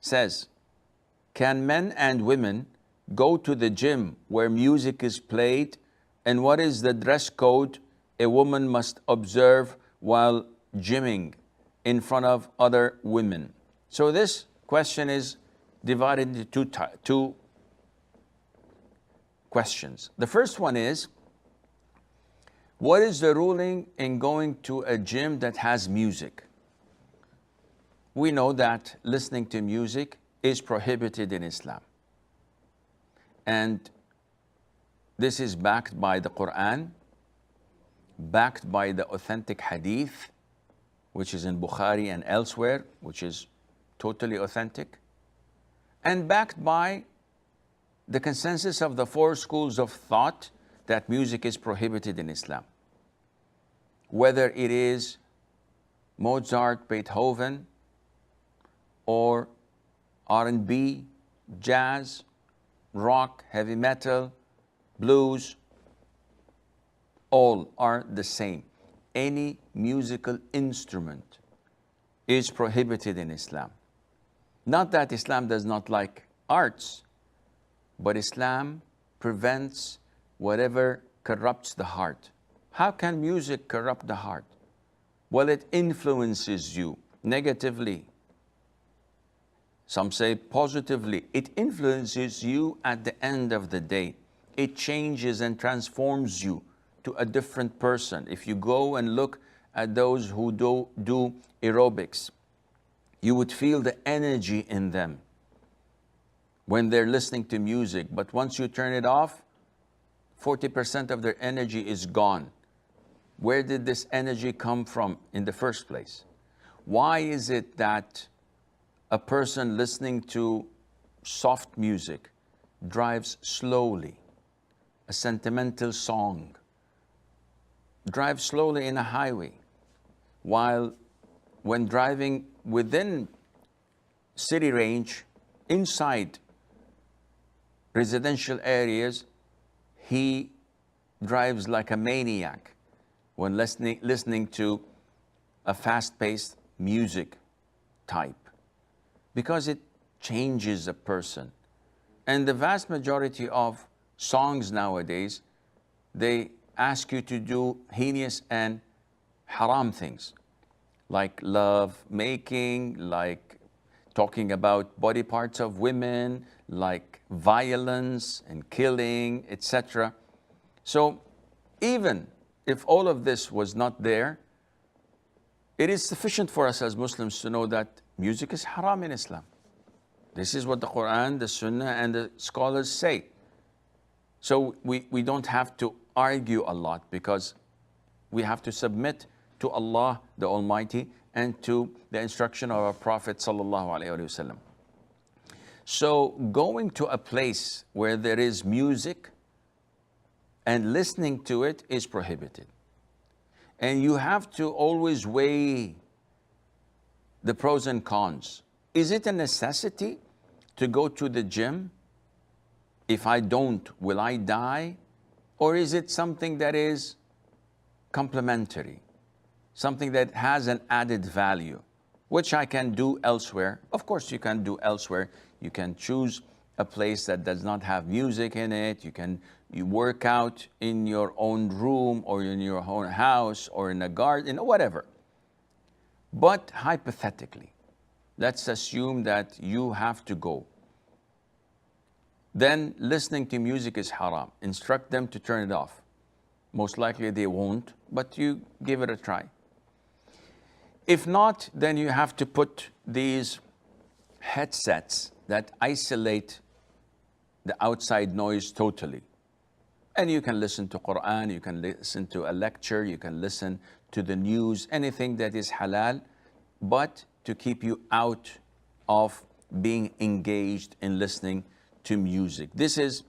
says, can men and women go to the gym where music is played? And what is the dress code a woman must observe while gymming in front of other women? So this question is divided into two questions. The first one is, what is the ruling in going to a gym that has music? We know that listening to music is prohibited in Islam. And this is backed by the Quran, backed by the authentic hadith, which is in Bukhari and elsewhere, which is totally authentic, and backed by the consensus of the four schools of thought that music is prohibited in Islam. Whether it is Mozart, Beethoven, or R&B, jazz, rock, heavy metal, blues, all are the same. Any musical instrument is prohibited in Islam. Not that Islam does not like arts, but Islam prevents whatever corrupts the heart. How can music corrupt the heart? Well, it influences you negatively. Some say positively. It influences you at the end of the day. It changes and transforms you to a different person. If you go and look at those who do aerobics, you would feel the energy in them when they're listening to music. But once you turn it off, 40% of their energy is gone. Where did this energy come from in the first place? Why is it that a person listening to soft music drives slowly, a sentimental song, drives slowly in a highway, while when driving within city range, inside residential areas, he drives like a maniac when listening to a fast-paced music type, because it changes a person. And the vast majority of songs nowadays, they ask you to do heinous and haram things, like love making, like talking about body parts of women, like violence and killing, etc. So even if all of this was not there, it is sufficient for us as Muslims to know that music is haram in Islam. This is what the Quran, the Sunnah, and the scholars say. So we don't have to argue a lot, because we have to submit to Allah the Almighty and to the instruction of our Prophet sallallahu alaihi wasallam. So going to a place where there is music and listening to it is prohibited. And you have to always weigh the pros and cons. Is it a necessity to go to the gym? If I don't, will I die? Or is it something that is complementary, something that has an added value, which I can do elsewhere? Of course, you can do elsewhere. You can choose a place that does not have music in it. You work out in your own room or in your own house or in a garden, whatever. But hypothetically, let's assume that you have to go. Then listening to music is haram. Instruct them to turn it off. Most likely they won't, but you give it a try. If not, then you have to put these headsets that isolate the outside noise totally. And you can listen to Quran, you can listen to a lecture, you can listen to the news, anything that is halal, but to keep you out of being engaged in listening to music. This is